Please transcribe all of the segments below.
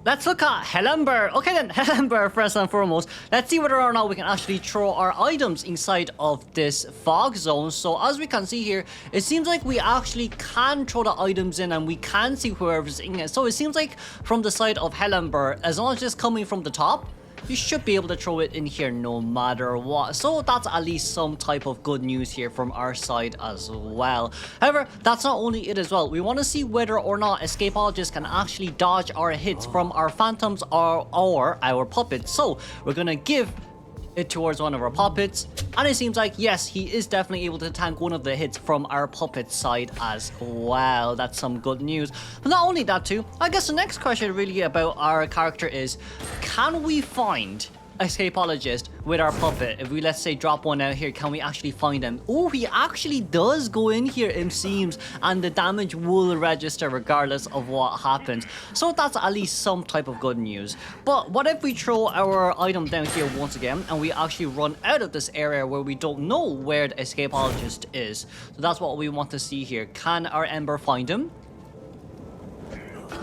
Let's look at Ember. Okay then, Ember first and foremost. Let's see whether or not we can actually throw our items inside of this fog zone. So as we can see here, it seems like we actually can throw the items in and we can see whoever's in it. So it seems like from the side of Ember, as long as it's coming from the top, you should be able to throw it in here no matter what. So that's at least some type of good news here from our side as well. However, that's not only it as well. We want to see whether or not Escapologist can actually dodge our hits from our phantoms or our puppets. So we're gonna give it towards one of our puppets, and it seems like yes, he is definitely able to tank one of the hits from our puppet side as well. That's some good news. But not only that too, I guess the next question really about our character is, can we find Escapologist with our puppet? If we, let's say, drop one out here, can we actually find him? Oh, he actually does go in here, it seems, and the damage will register regardless of what happens. So that's at least some type of good news. But what if we throw our item down here once again and we actually run out of this area where we don't know where the Escapologist is? So that's what we want to see here. Can our Ember find him?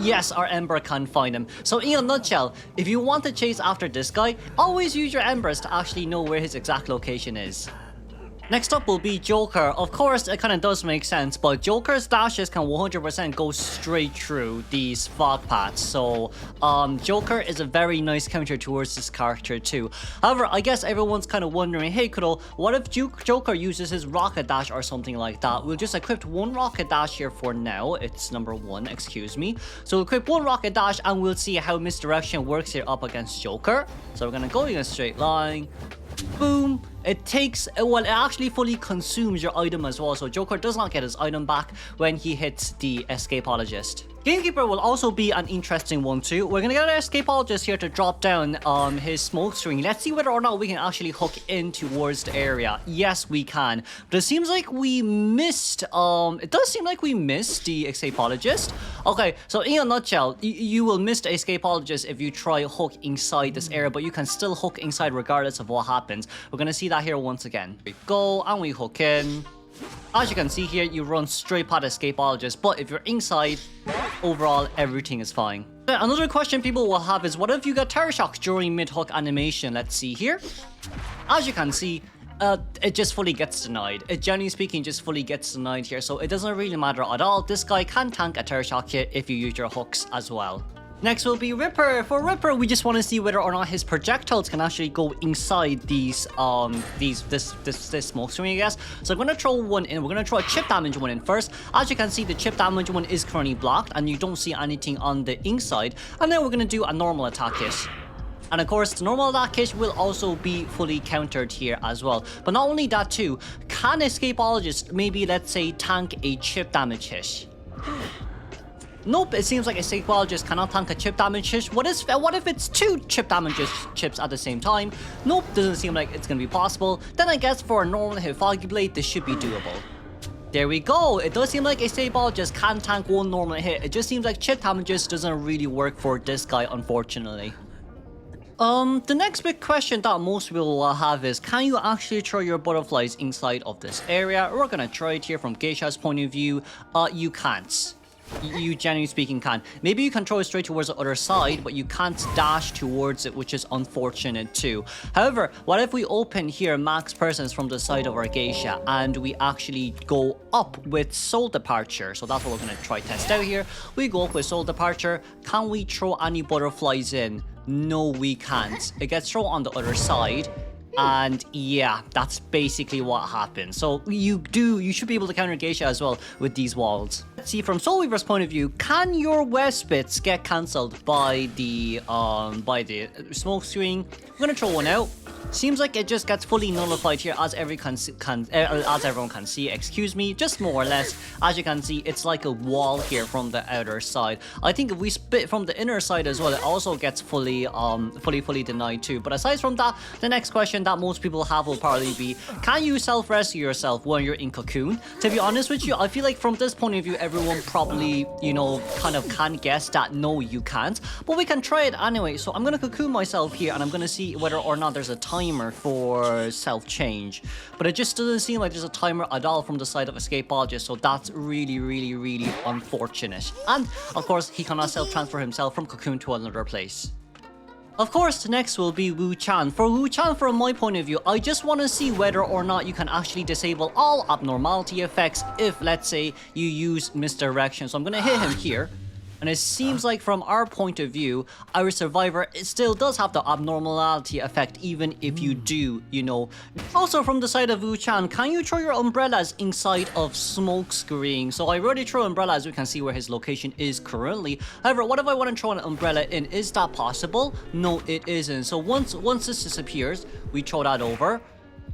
Yes, our Ember can find him. So in a nutshell, if you want to chase after this guy, always use your Embers to actually know where his exact location is. Next up will be Joker. Of course, it kind of does make sense, but Joker's dashes can 100% go straight through these fog paths. So, Joker is a very nice counter towards this character too. However, I guess everyone's kind of wondering, hey Kuddle, what if Joker uses his rocket dash or something like that? We'll just equip one rocket dash here for now. It's number 1, excuse me. So we'll equip one rocket dash and we'll see how misdirection works here up against Joker. So we're gonna go in a straight line. Boom. It takes, well, it actually fully consumes your item as well, so Joker does not get his item back when he hits the Escapologist. Gamekeeper will also be an interesting one too. We're gonna get our Escapologist here to drop down his smoke screen. Let's see whether or not we can actually hook in towards the area. Yes, we can. But it seems like we missed, it does seem like we missed the Escapologist. Okay, so in a nutshell, you will miss the Escapologist if you try hook inside this area, but you can still hook inside regardless of what happens. We're gonna see that here once again. We go and we hook in. As you can see here, you run straight past Escapologist, but if you're inside, overall everything is fine. Another question people will have is, what if you get terror shock during mid-hook animation? Let's see here. As you can see, it just fully gets denied. It, generally speaking, just fully gets denied here, so it doesn't really matter at all. This guy can tank a terror shock hit if you use your hooks as well. Next will be Ripper. For Ripper, we just want to see whether or not his projectiles can actually go inside these this smoke screen, I guess. So I'm gonna throw one in. We're gonna throw a chip damage one in first. As you can see, the chip damage one is currently blocked, and you don't see anything on the inside. And then we're gonna do a normal attack hit. And of course, the normal attack hit will also be fully countered here as well. But not only that too, can Escapologist maybe, let's say, tank a chip damage hit? Nope, it seems like Escapologist cannot tank a chip damage hit. What if it's 2 chip damage chips at the same time? Nope, doesn't seem like it's gonna be possible. Then I guess for a normal hit Foggy Blade, this should be doable. There we go. It does seem like Escapologist can tank one normal hit. It just seems like chip damage just doesn't really work for this guy, unfortunately. The next big question that most people will have is, can you actually throw your butterflies inside of this area? We're gonna try it here from Geisha's point of view. You can't. You generally speaking can. Maybe you can throw it straight towards the other side, but you can't dash towards it, which is unfortunate too. However, what if we open here max persons from the side of our Geisha and we actually go up with Soul Departure? So that's what we're going to try test out here. We go up with Soul Departure. Can we throw any butterflies in? No, we can't. It gets thrown on the other side. And yeah, that's basically what happens. So you should be able to counter Geisha as well with these walls. Let's see, from Soul Weaver's point of view, can your web spits get cancelled by the smoke screen? I'm gonna throw one out. Seems like it just gets fully nullified here, as everyone can see, excuse me, just more or less. As you can see, it's like a wall here from the outer side. I think if we spit from the inner side as well, it also gets fully denied too. But aside from that, the next question that most people have will probably be, can you self-rescue yourself when you're in cocoon? To be honest with you, I feel like from this point of view, everyone probably, you know, kind of can guess that no, you can't. But we can try it anyway. So I'm gonna cocoon myself here, and I'm gonna see whether or not there's a time timer for self-change, but it just doesn't seem like there's a timer at all from the side of Escapologist, so that's really unfortunate. And of course, he cannot self-transfer himself from Cocoon to another place. Of course, next will be Wu Chan. For Wu Chan, from my point of view, I just want to see whether or not you can actually disable all abnormality effects if, let's say, you use misdirection. So I'm going to hit him here. And it seems like from our point of view, our survivor, it still does have the abnormality effect even if you do, you know. Also from the side of Wu Chan, can you throw your umbrellas inside of smoke screen? So I already throw umbrellas, we can see where his location is currently. However, what if I want to throw an umbrella in? Is that possible? No, it isn't. So once this disappears, we throw that over.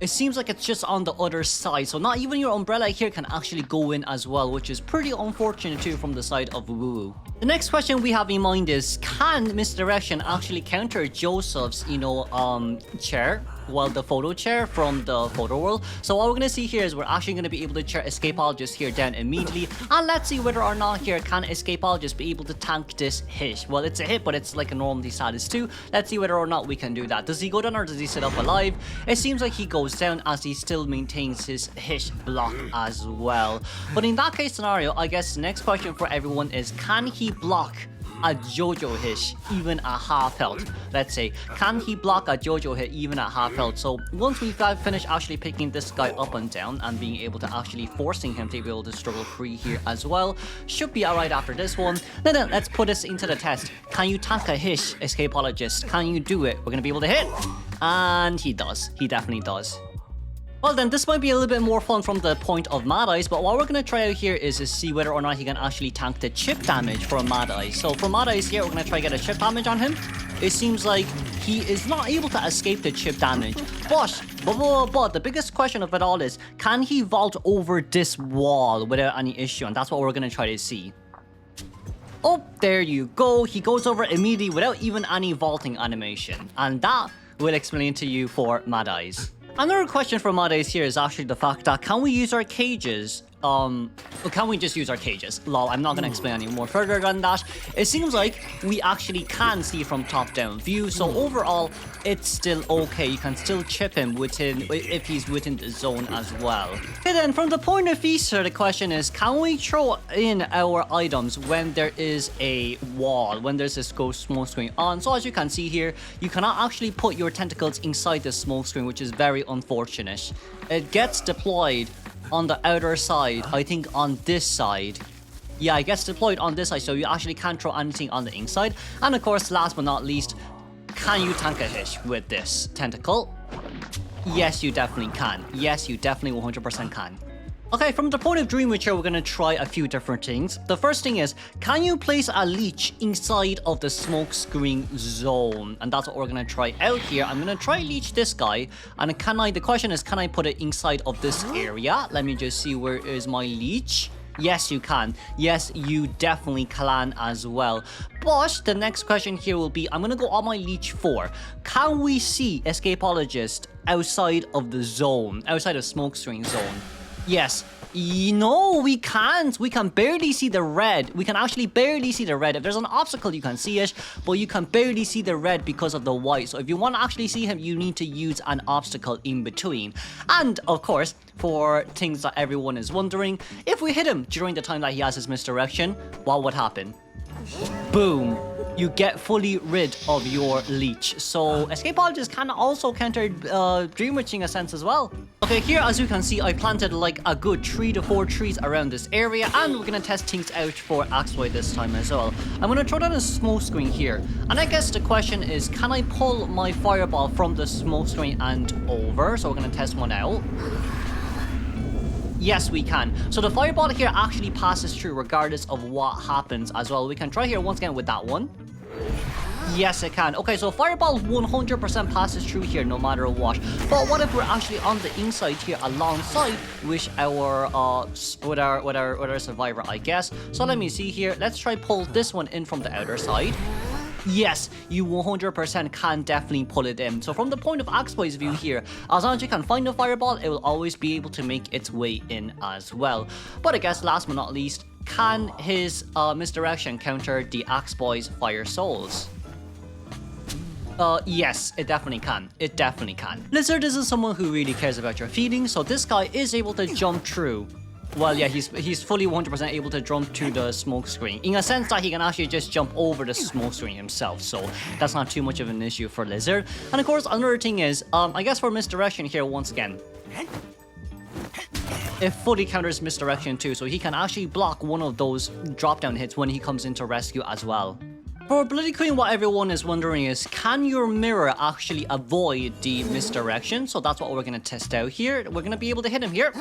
It seems like it's just on the other side, so not even your umbrella here can actually go in as well, which is pretty unfortunate too from the side of Woo. The next question we have in mind is, can misdirection actually counter Joseph's, chair? Well, the photo chair from the photo world. So what we're going to see here is we're actually going to be able to chair Escapologist here down immediately. And let's see whether or not here can Escapologist be able to tank this hit. Well, it's a hit, but it's like a normally status 2. Let's see whether or not we can do that. Does he go down or does he sit up alive? It seems like he goes down as he still maintains his hit block as well. But in that case scenario, I guess the next question for everyone is, can he block a JoJo hit even at half health? Let's say, can he block a JoJo hit even at half health? So once we've finished actually picking this guy up and down and being able to actually forcing him to be able to struggle free here as well, should be alright after this one. Then let's put this into the test. Can you tank a hit, Escapologist? Can you do it? We're gonna be able to hit, and he does. He definitely does. Well then, this might be a little bit more fun from the point of Mad Eyes, but what we're going to try out here is to see whether or not he can actually tank the chip damage for Mad Eyes. So for Mad Eyes here, we're going to try to get a chip damage on him. It seems like he is not able to escape the chip damage, but the biggest question of it all is, can he vault over this wall without any issue? And that's what we're going to try to see. Oh, there you go. He goes over immediately without even any vaulting animation. And that will explain to you for Mad Eyes. Another question for Mad Eyes here is actually the fact that, can we use our cages? Can we just use our cages? Lol, I'm not going to explain any more further than that. It seems like we actually can see from top-down view, so overall, it's still okay. You can still chip him if he's within the zone as well. Okay then, from the point of view, sir, the question is, can we throw in our items when there is a wall, when there's this ghost smoke screen on? So as you can see here, you cannot actually put your tentacles inside the smoke screen, which is very unfortunate. It gets deployed on the outer side, I think on this side. Yeah, it gets deployed on this side, so you actually can't throw anything on the inside. And of course, last but not least, can you tank a hit with this tentacle? Yes, you definitely can. Yes, you definitely 100% can. Okay, from the point of Dream Witcher, we're going to try a few different things. The first thing is, can you place a leech inside of the smoke screen zone? And that's what we're going to try out here. I'm going to try leech this guy. And the question is, can I put it inside of this area? Let me just see, where is my leech? Yes, you can. Yes, you definitely can as well. But the next question here will be, I'm going to go on my leech 4. Can we see Escapologist outside of the zone, outside of smoke screen zone? Yes. No, we can't. We can barely see the red. We can actually barely see the red. If there's an obstacle, you can see it, but you can barely see the red because of the white. So if you want to actually see him, you need to use an obstacle in between. And of course, for things that everyone is wondering, if we hit him during the time that he has his misdirection, what would happen? Boom. You get fully rid of your leech. So Escapologist can also counter Dream Witching in a sense as well. Okay, here as you can see, I planted like a good 3 to 4 trees around this area, and we're gonna test things out for Axeboy this time as well. I'm gonna throw down a smoke screen here, and I guess the question is, can I pull my fireball from the smoke screen and over? So we're gonna test one out. Yes, we can. So the fireball here actually passes through regardless of what happens as well. We can try here once again with that one. Yes, it can. Okay, so fireball 100% passes through here no matter what. But what if we're actually on the inside here alongside with our survivor, I guess. So let me see here. Let's try pull this one in from the outer side. Yes, you 100% can definitely pull it in. So from the point of Axeboy's view here, as long as you can find the fireball, it will always be able to make its way in as well. But I guess last but not least, can his misdirection counter the Axeboy's fire souls? Yes, it definitely can. It definitely can. Lizard isn't someone who really cares about your feelings, so this guy is able to jump through. Well, yeah, he's fully 100% able to jump to the smoke screen. In a sense that he can actually just jump over the smoke screen himself, so that's not too much of an issue for Lizard. And of course, another thing is, I guess for misdirection here, once again, it fully counters misdirection too, so he can actually block one of those drop-down hits when he comes into rescue as well. For Bloody Queen, what everyone is wondering is, can your mirror actually avoid the misdirection? So that's what we're going to test out here. We're going to be able to hit him here.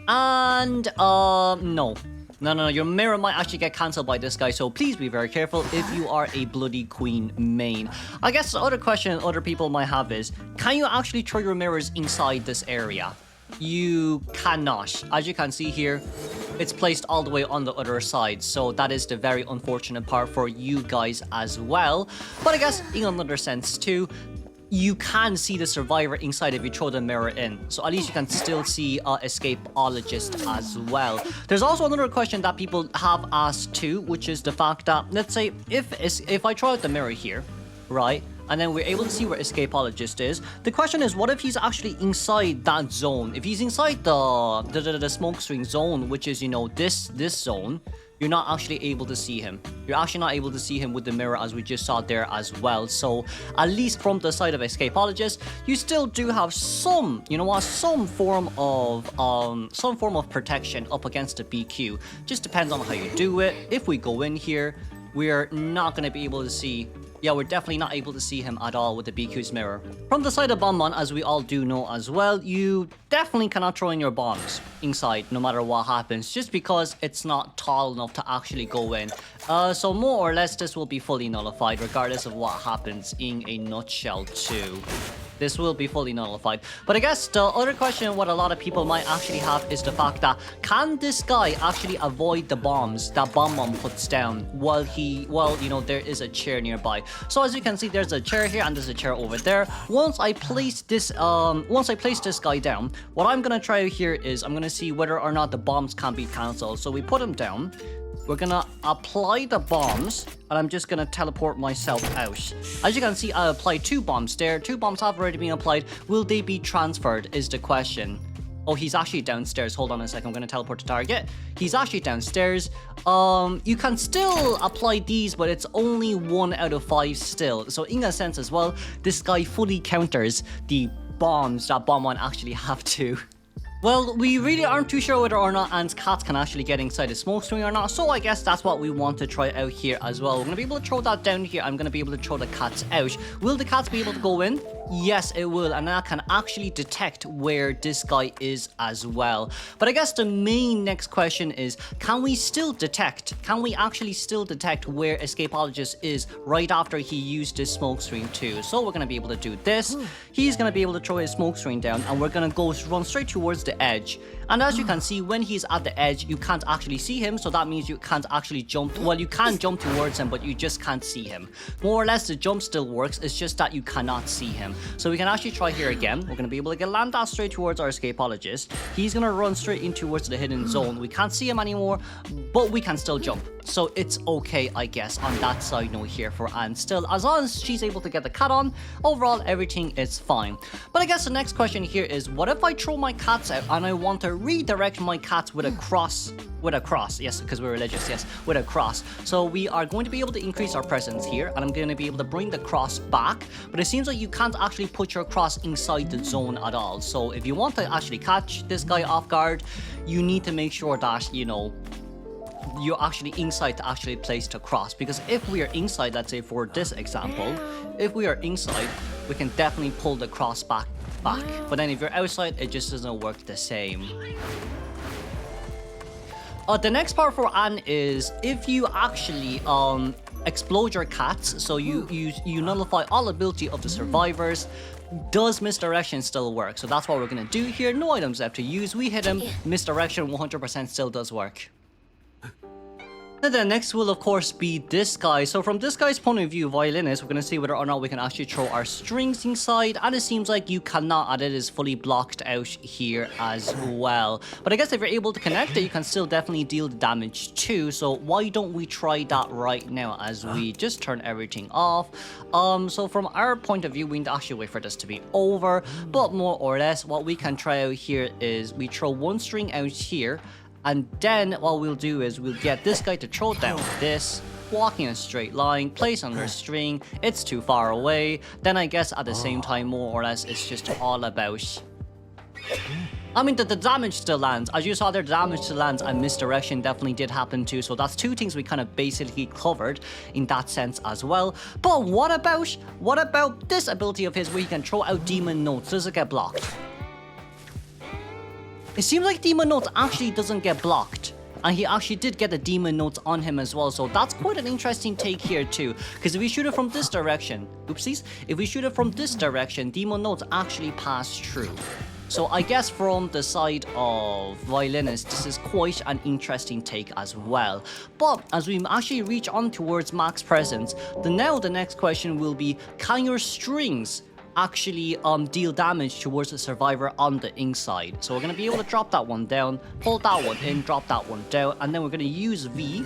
And, no. No, your mirror might actually get cancelled by this guy, so please be very careful if you are a Bloody Queen main. I guess the other question other people might have is, can you actually throw your mirrors inside this area? You cannot. As you can see here, it's placed all the way on the other side, so that is the very unfortunate part for you guys as well. But I guess in another sense too, you can see the survivor inside if you throw the mirror in, so at least you can still see Escapologist as well. There's also another question that people have asked too, which is the fact that, let's say if I throw out the mirror here, right, and then we're able to see where Escapologist is. The question is, what if he's actually inside that zone? If he's inside the smoke screen zone, which is, you know, this zone, you're not actually able to see him. You're actually not able to see him with the mirror, as we just saw there as well. So at least from the side of Escapologist, you still do have some, you know what, some form of protection up against the BQ. Just depends on how you do it. If we go in here, we're not going to be able to see. Yeah, we're definitely not able to see him at all with the BQ's mirror. From the side of Bonbon, as we all do know as well, you definitely cannot throw in your bombs inside no matter what happens, just because it's not tall enough to actually go in. So more or less, this will be fully nullified regardless of what happens in a nutshell too. This will be fully nullified. But I guess the other question what a lot of people might actually have is the fact that, can this guy actually avoid the bombs that Bonbon puts down while you know, there is a chair nearby. So as you can see, there's a chair here and there's a chair over there. Once I place this guy down, what I'm gonna try here is I'm gonna see whether or not the bombs can be cancelled. So we put him down. We're gonna apply the bombs, and I'm just gonna teleport myself out. As you can see, I applied 2 bombs there. 2 bombs have already been applied. Will they be transferred is the question. Oh, he's actually downstairs. Hold on a second. I'm gonna teleport to target. He's actually downstairs. You can still apply these, but it's only 1 out of 5 still. So in a sense as well, this guy fully counters the bombs that Bonbon actually have to. Well, we really aren't too sure whether or not Ant's cats can actually get inside the smoke screen or not, so I guess that's what we want to try out here as well. We're going to be able to throw that down here. I'm going to be able to throw the cats out. Will the cats be able to go in? Yes, it will, and that can actually detect where this guy is as well. But I guess the main next question is, can we actually still detect where Escapologist is right after he used his smoke screen too? So we're going to be able to do this. He's going to be able to throw his smoke screen down, and we're going to run straight towards the edge. And as you can see, when he's at the edge, you can't actually see him, so that means you can't actually jump. Well, you can jump towards him, but you just can't see him. More or less, the jump still works, it's just that you cannot see him. So we can actually try here again. We're going to be able to land that straight towards our Escapologist. He's going to run straight in towards the hidden zone. We can't see him anymore, but we can still jump. So it's okay, I guess, on that side note here for Anne. Still, as long as she's able to get the cat on, overall, everything is fine. But I guess the next question here is, what if I throw my cats out and I want to redirect my cats with a cross? With a cross, yes, because we're religious, yes, with a cross. So we are going to be able to increase our presence here, and I'm going to be able to bring the cross back, but it seems like you can't actually put your cross inside the zone at all. So if you want to actually catch this guy off guard, you need to make sure that, you know, you're actually inside to actually place the cross, because if we are inside, let's say for this example, if we are inside, we can definitely pull the cross back, but then if you're outside, it just doesn't work the same. The next part for Anne is, if you actually explode your cats, so you nullify all ability of the survivors, does misdirection still work? So that's what we're gonna do here. No items left to use. We hit him, misdirection 100% still does work. And then next will of course be this guy. So from this guy's point of view, Violinist, we're going to see whether or not we can actually throw our strings inside, and it seems like you cannot, and it is fully blocked out here as well. But I guess if you're able to connect it, you can still definitely deal the damage too. So why don't we try that right now as we just turn everything off. So from our point of view, we need to actually wait for this to be over, but more or less what we can try out here is we throw one string out here. And then what we'll do is we'll get this guy to throw down this, walk in a straight line, place under a string. It's too far away. Then I guess at the same time, more or less, it's just all about... I mean, the damage still lands. As you saw there, the damage still lands, and misdirection definitely did happen too. So that's two things we kind of basically covered in that sense as well. But what about this ability of his where he can throw out demon notes? Does it get blocked? It seems like Demon Notes actually doesn't get blocked. And he actually did get the Demon Notes on him as well. So that's quite an interesting take here too. Because if we shoot it from this direction, oopsies, if we shoot it from this direction, Demon Notes actually pass through. So I guess from the side of Violinist, this is quite an interesting take as well. But as we actually reach on towards max presence, the next question will be, can your strings actually deal damage towards the survivor on the inside? So we're going to be able to drop that one down, pull that one in, drop that one down, and then we're going to use V.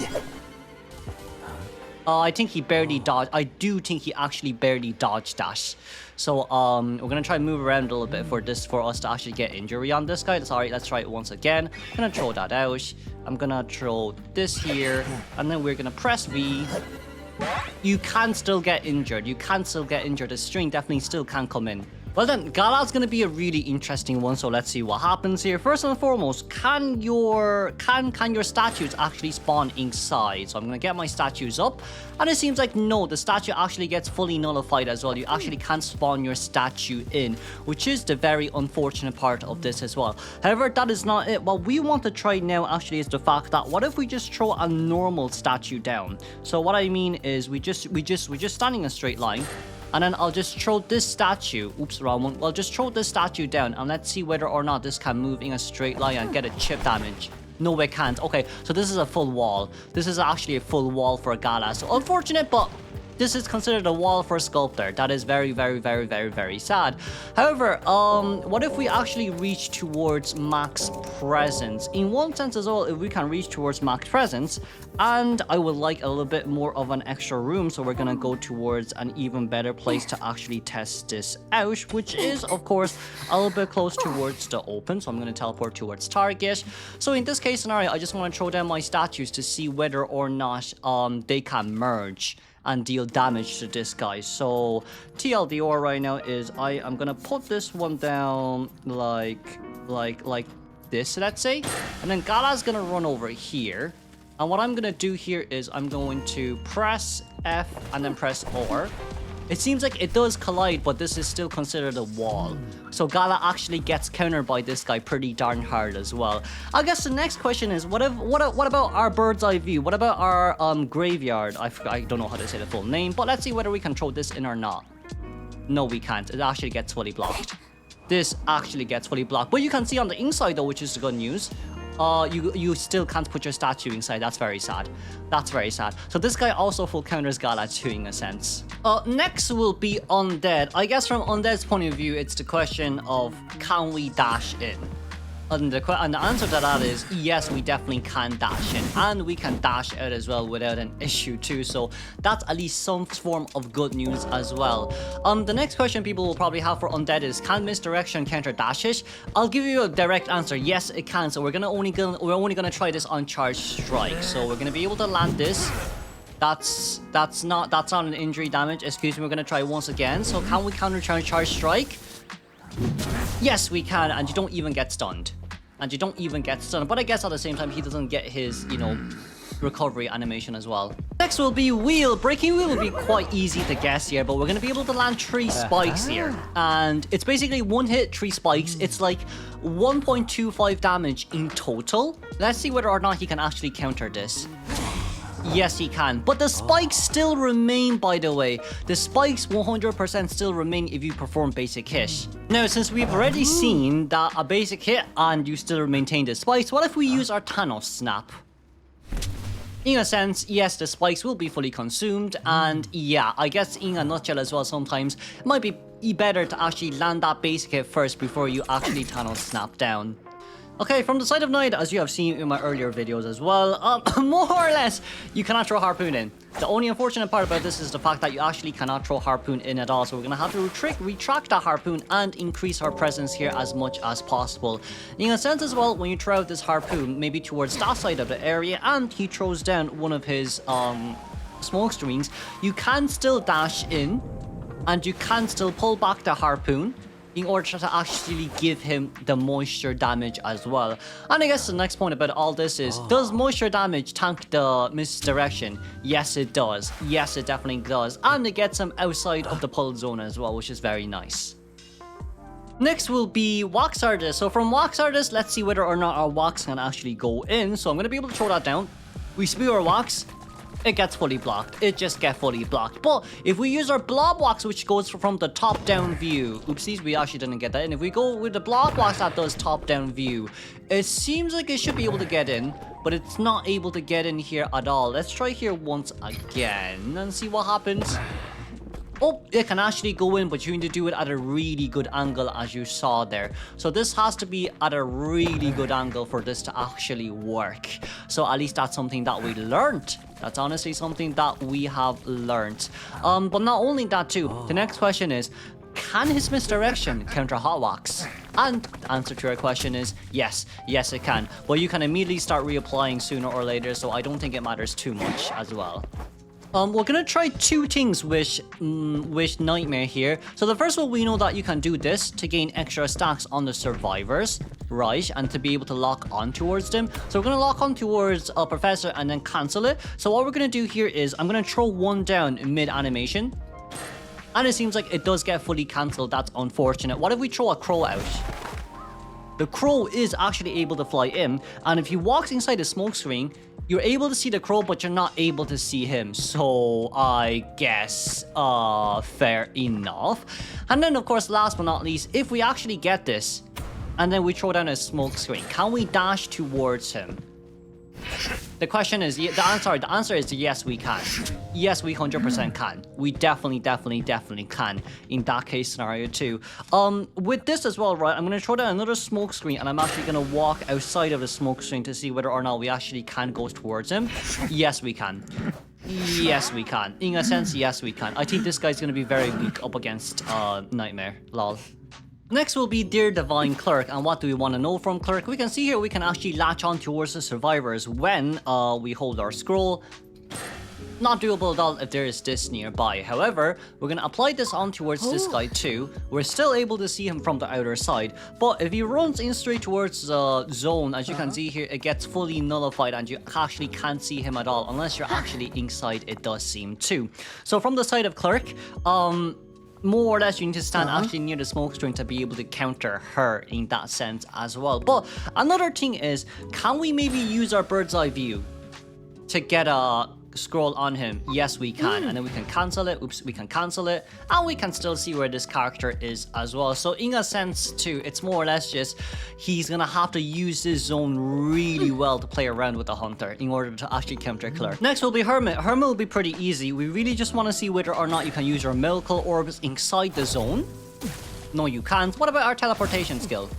I think he barely dodged. I do think he actually barely dodged that. So we're going to try and move around a little bit for us to actually get injury on this guy. That's alright. Let's try it once again. I'm going to throw that out. I'm going to throw this here, and then we're going to press V. You can still get injured. The string definitely still can come in. Well then, Gala's gonna be a really interesting one, so let's see what happens here. First and foremost, can your statues actually spawn inside? So I'm gonna get my statues up, and it seems like no, the statue actually gets fully nullified as well. You actually can't spawn your statue in, which is the very unfortunate part of this as well. However, that is not it. What we want to try now actually is the fact that what if we just throw a normal statue down? So what I mean is we're just standing in a straight line. And then I'll just throw this statue, oops, wrong one. I'll just throw this statue down, and let's see whether or not this can move in a straight line and get a chip damage. No, it can't. Okay, so this is a full wall. This is actually a full wall for a Gala. So unfortunate, but this is considered a wall for a Sculptor. That is very, very, very, very, very sad. However, what if we actually reach towards max presence? In one sense as well, if we can reach towards max presence, and I would like a little bit more of an extra room, so we're gonna go towards an even better place to actually test this out, which is, of course, a little bit close towards the open. So I'm gonna teleport towards target. So in this case scenario, I just want to throw down my statues to see whether or not they can merge and deal damage to this guy. So TLDR right now is I am gonna put this one down like this, let's say, and then Gala's gonna run over here. And what I'm gonna do here is I'm going to press F and then press R. It seems like it does collide, but this is still considered a wall. So Gala actually gets countered by this guy pretty darn hard as well. I guess the next question is, what about our bird's eye view? What about our graveyard? I don't know how to say the full name, but let's see whether we can throw this in or not. No, we can't. It actually gets fully blocked. This actually gets fully blocked. But you can see on the inside though, which is the good news. You still can't put your statue inside. That's very sad. That's very sad. So this guy also full counters Gala too, in a sense. Next will be Undead. I guess from Undead's point of view, it's the question of, can we dash in? And the answer to that is yes, we definitely can dash in, and we can dash out as well without an issue too. So that's at least some form of good news as well. The next question people will probably have for Undead is, can misdirection counter dashes? I'll give you a direct answer. Yes, it can. So we're only gonna try this on charge strike. So we're gonna be able to land this. That's not an injury damage. Excuse me. We're gonna try once again. So can we counter charge strike? Yes, we can, and you don't even get stunned. But I guess at the same time, he doesn't get his, recovery animation as well. Next will be wheel. Breaking wheel will be quite easy to guess here, but we're going to be able to land 3 spikes here. And it's basically 1 hit, 3 spikes. It's like 1.25 damage in total. Let's see whether or not he can actually counter this. Yes, he can. But the spikes still remain, by the way. The spikes 100% still remain if you perform basic hit. Now, since we've already seen that a basic hit and you still maintain the spikes, what if we use our Thanos snap? In a sense, yes, the spikes will be fully consumed, and yeah, I guess in a nutshell as well, sometimes it might be better to actually land that basic hit first before you actually Thanos snap down. Okay, from the side of Naiad, as you have seen in my earlier videos as well, more or less, you cannot throw Harpoon in. The only unfortunate part about this is the fact that you actually cannot throw Harpoon in at all, so we're going to have to retract that Harpoon and increase our presence here as much as possible. In a sense as well, when you throw out this Harpoon, maybe towards that side of the area, and he throws down one of his smoke screens, you can still dash in, and you can still pull back the Harpoon, in order to actually give him the moisture damage as well. And I guess the next point about all this is, does moisture damage tank the misdirection? Yes, it does. Yes, it definitely does. And it gets him outside of the pull zone as well, which is very nice. Next will be Wax Artist. So from Wax Artist, let's see whether or not our wax can actually go in. So I'm going to be able to throw that down. We spew our wax. It gets fully blocked. It just gets fully blocked. But if we use our blob wax, which goes from the top down view, oopsies, we actually didn't get that in. If we go with the blob wax that does top down view, it seems like it should be able to get in, but it's not able to get in here at all. Let's try here once again and see what happens. Oh, it can actually go in, but you need to do it at a really good angle, as you saw there. So this has to be at a really good angle for this to actually work. So at least that's something that we learned. That's honestly something that we have learned. But not only that too, the next question is, can his misdirection counter hot wax? And the answer to your question is yes. Yes, it can. But you can immediately start reapplying sooner or later, so I don't think it matters too much as well. We're gonna try two things with Nightmare here. So the first one, we know that you can do this to gain extra stacks on the survivors, right? And to be able to lock on towards them. So we're gonna lock on towards a Professor and then cancel it. So what we're gonna do here is I'm gonna throw one down mid animation. And it seems like it does get fully cancelled. That's unfortunate. What if we throw a crow out? The crow is actually able to fly in, and if he walks inside the smoke screen, you're able to see the crow, but you're not able to see him. So I guess, fair enough. And then, of course, last but not least, if we actually get this, and then we throw down a smoke screen, can we dash towards him? The question is, the answer is yes, we can. Yes, we 100% can. We definitely can in that case scenario too. With this as well, right, I'm going to throw down another smoke screen, and I'm actually going to walk outside of the smoke screen to see whether or not we actually can go towards him. Yes, we can. Yes, we can. In a sense, yes, we can. I think this guy's going to be very weak up against Nightmare. Lol. Next will be Dear Divine Clerk, and what do we want to know from Clerk? We can see here we can actually latch on towards the survivors when we hold our scroll. Not doable at all if there is this nearby. However, we're going to apply this on towards this guy too. We're still able to see him from the outer side, but if he runs in straight towards the zone, as you can see here, it gets fully nullified and you actually can't see him at all unless you're actually inside, it does seem too. So from the side of Clerk, more or less you need to stand actually near the smoke screen to be able to counter her in that sense as well. But another thing is, can we maybe use our bird's eye view to get a scroll on him? Yes, we can. And then we can cancel it. Oops, we can cancel it. And we can still see where this character is as well. So in a sense too, it's more or less just he's gonna have to use this zone really well to play around with the hunter in order to actually counter Clerk. Next will be Hermit. Hermit will be pretty easy. We really just want to see whether or not you can use your miracle orbs inside the zone. No, you can't. What about our teleportation skill?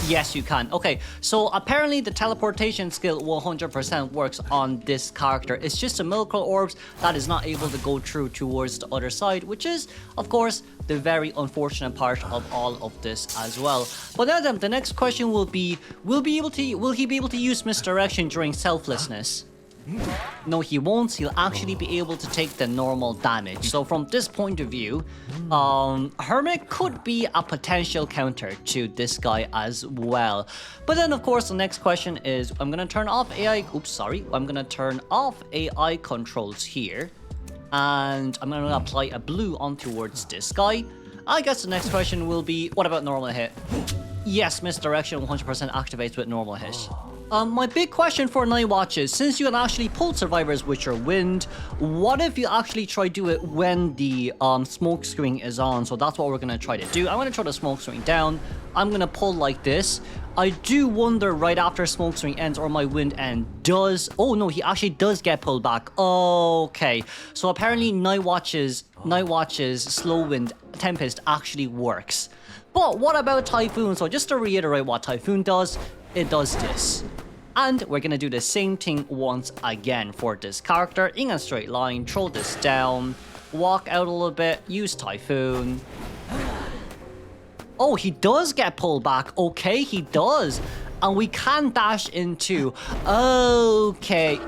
Yes, you can. Okay, so apparently the teleportation skill 100% works on this character. It's just the miracle orbs that is not able to go through towards the other side, which is, of course, the very unfortunate part of all of this as well. But then the next question will be, will he be able to use misdirection during selflessness? No, he won't. He'll actually be able to take the normal damage. So from this point of view, Hermit could be a potential counter to this guy as well. But then, of course, the next question is, I'm going to turn off AI... Oops, sorry. I'm going to turn off AI controls here. And I'm going to apply a blue on towards this guy. I guess the next question will be, what about normal hit? Yes, misdirection 100% activates with normal hit. My big question for Night Watch is, since you can actually pull survivors with your wind, what if you actually try do it when the smoke screen is on? So that's what we're gonna try to do. I'm gonna throw the smoke screen down. I'm gonna pull like this. I do wonder right after smoke screen ends or my wind end does... Oh no, he actually does get pulled back. Okay, so apparently Night Watch's slow wind Tempest actually works. But what about Typhoon? So just to reiterate what Typhoon does, it does this. And we're gonna do the same thing once again for this character. In a straight line, throw this down, walk out a little bit, use Typhoon. Oh, he does get pulled back. Okay, he does. And we can dash into... Okay.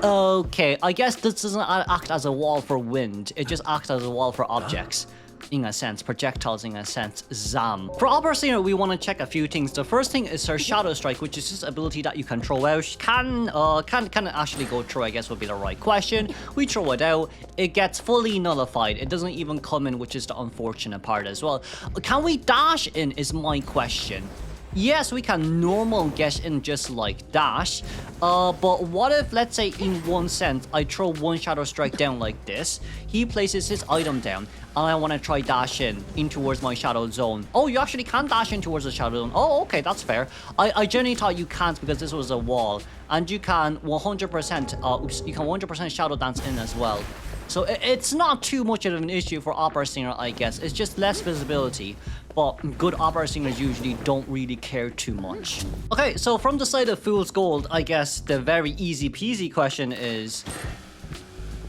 I guess this doesn't act as a wall for wind. It just acts as a wall for objects. In a sense, projectiles in a sense, Zam. For Opera Singer, we want to check a few things. The first thing is her Shadow Strike, which is just ability that you can throw out. Can it actually go through, I guess would be the right question. We throw it out, it gets fully nullified. It doesn't even come in, which is the unfortunate part as well. Can we dash in is my question. Yes, we can normal get in just like dash, but what if, let's say in one sense, I throw one Shadow Strike down like this, he places his item down, and I want to try dash in towards my shadow zone. Oh, you actually can dash in towards the shadow zone. Oh, okay, that's fair. I genuinely thought you can't because this was a wall, and you can 100% shadow dance in as well. So it's not too much of an issue for Opera Singer, I guess. It's just less visibility. But good Opera Singers usually don't really care too much. Okay, so from the side of Fool's Gold, I guess the very easy peasy question is,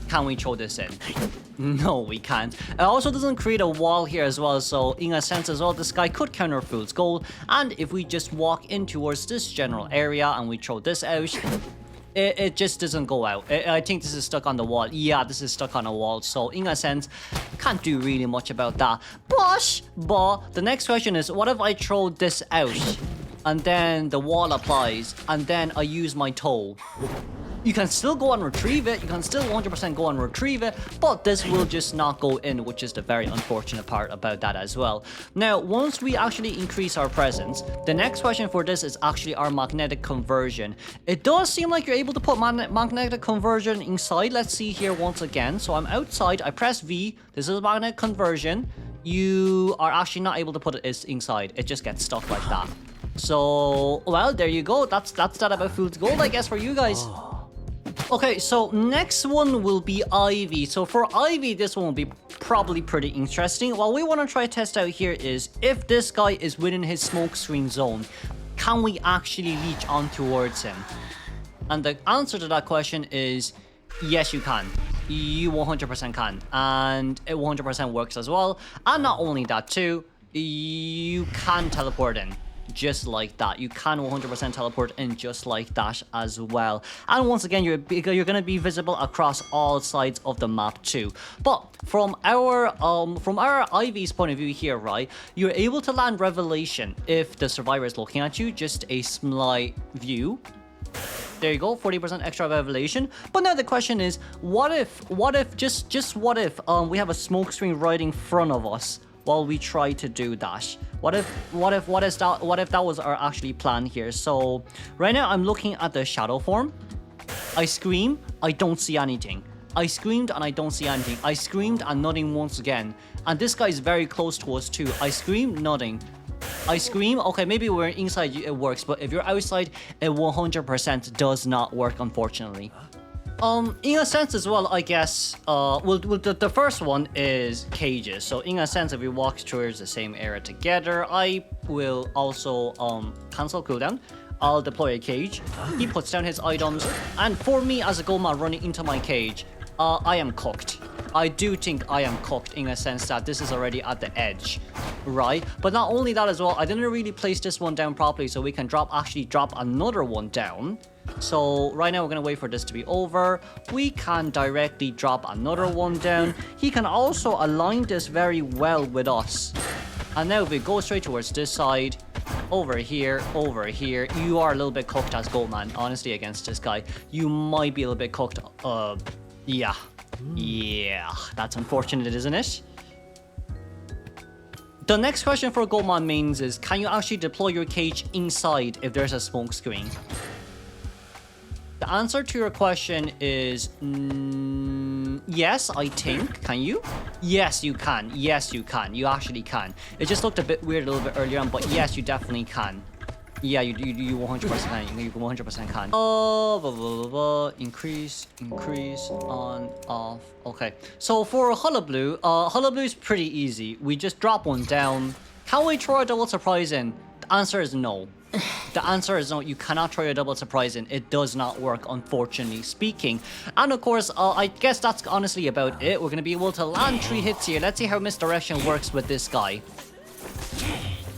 can we throw this in? No, we can't. It also doesn't create a wall here as well, so in a sense as well, this guy could counter Fool's Gold. And if we just walk in towards this general area and we throw this out, it just doesn't go out. I think this is stuck on the wall. Yeah, this is stuck on a wall. So in a sense, can't do really much about that. But the next question is, what if I throw this out and then the wall applies and then I use my toe? You can still go and retrieve it. You can still 100% go and retrieve it, but this will just not go in, which is the very unfortunate part about that as well. Now, once we actually increase our presence, the next question for this is actually our magnetic conversion. It does seem like you're able to put magnetic conversion inside. Let's see here once again. So I'm outside. I press V. This is magnetic conversion. You are actually not able to put it inside. It just gets stuck like that. So, well, there you go. That's that about Fool's Gold, I guess, for you guys. Okay, so next one will be Ivy. So for Ivy, this one will be probably pretty interesting. What we want to try to test out here is if this guy is within his smoke screen zone, can we actually reach on towards him? And the answer to that question is yes, you can. You 100% can. And it 100% works as well. And not only that too, you can teleport in. Just like that. You can 100% teleport in just like that as well. And once again, you're going to be visible across all sides of the map too. But from our Ivy's point of view here, right, you're able to land Revelation if the survivor is looking at you. Just a slight view. There you go, 40% extra revelation. But now the question is, what if we have a smoke screen right in front of us while we try to do that? What if that was our actually plan here? So right now I'm looking at the shadow form. I scream, I don't see anything. I screamed and I don't see anything. I screamed and nothing once again. And this guy is very close to us too. I scream, nothing. I scream, okay, maybe we're inside, it works, but if you're outside, it 100% does not work, unfortunately. In a sense as well, I guess, the first one is cages. So in a sense, if we walk towards the same area together, I will also cancel cooldown. I'll deploy a cage. He puts down his items, and for me as a Goatman running into my cage, I am cooked. I do think I am cooked in a sense that this is already at the edge, right? But not only that as well, I didn't really place this one down properly, so we can actually drop another one down. So right now we're gonna wait for this to be over. We can directly drop another one down. He can also align this very well with us. And now if we go straight towards this side, over here, you are a little bit cooked as Goatman, honestly, against this guy. You might be a little bit cooked. Yeah, that's unfortunate, isn't it? The next question for Goatman mains is, can you actually deploy your cage inside if there's a smoke screen? answer to your question is yes, I think. Can you? Yes, you can. Yes, you can. You actually can. It just looked a bit weird a little bit earlier on, but yes, you definitely can. Yeah, you 100% can. You 100% can. Blah, blah, blah, blah. Increase, on, off. Okay. So for Hullabaloo, Hullabaloo is pretty easy. We just drop one down. Can we throw a double surprise in? The answer is no. The answer is no, you cannot throw a double surprise in. It does not work, unfortunately speaking. And of course, I guess that's honestly about it. We're going to be able to land 3 hits here. Let's see how misdirection works with this guy.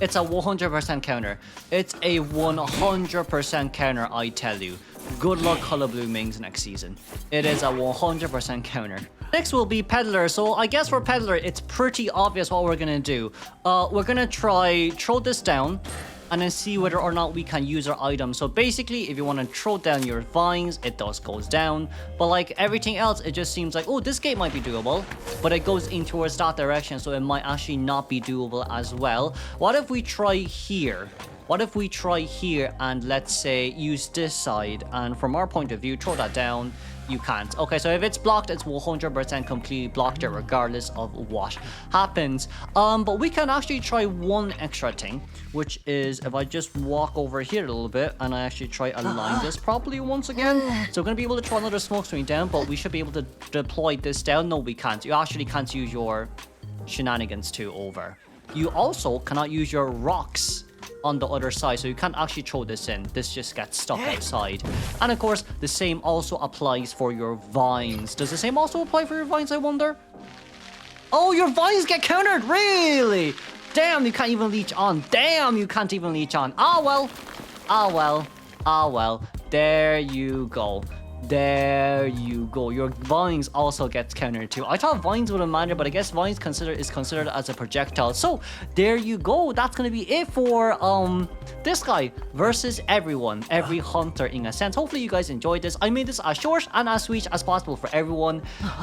It's a 100% counter. It's a 100% counter, I tell you. Good luck, Hullabaloo Mings next season. It is a 100% counter. Next will be Peddler. So I guess for Peddler, it's pretty obvious what we're going to do. We're going to throw this down and then see whether or not we can use our item. So basically, if you want to throw down your vines, it goes down. But like everything else, it just seems like, oh, this gate might be doable, but it goes in towards that direction, so it might actually not be doable as well. What if we try here? What if we try here and let's say use this side, and from our point of view, throw that down? You can't. Okay, so if it's blocked, it's 100% completely blocked, regardless of what happens. But we can actually try one extra thing, which is if I just walk over here a little bit and I actually try align this properly once again. So we're going to be able to throw another smoke screen down, but we should be able to deploy this down. No, we can't. You actually can't use your shenanigans too over. You also cannot use your rocks on the other side, so you can't actually throw this in. This just gets stuck outside. And of course, the same also applies for your vines. Does the same also apply for your vines, I wonder? Oh, your vines get countered, really? Damn, you can't even leech on. Damn, you can't even leech on. Ah, well. Ah, well. Ah, well. There you go. There you go. Your vines also gets countered too. I thought vines wouldn't matter, but I guess vines is considered as a projectile. So there you go. That's gonna be it for this guy versus everyone, every hunter in a sense. Hopefully you guys enjoyed this. I made this as short and as sweet as possible for everyone,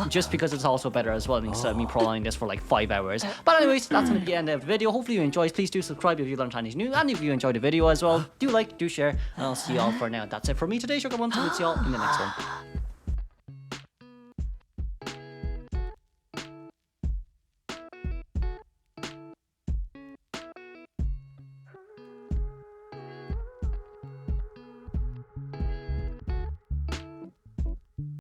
just because it's also better as well instead of me prolonging this for like 5 hours. But anyways, that's gonna be the end of the video. Hopefully you enjoyed. Please do subscribe if you learned anything new, and if you enjoyed the video as well, do like, do share, and I'll see y'all for now. That's it for me today, Sugar One. So we'll see y'all in the next one.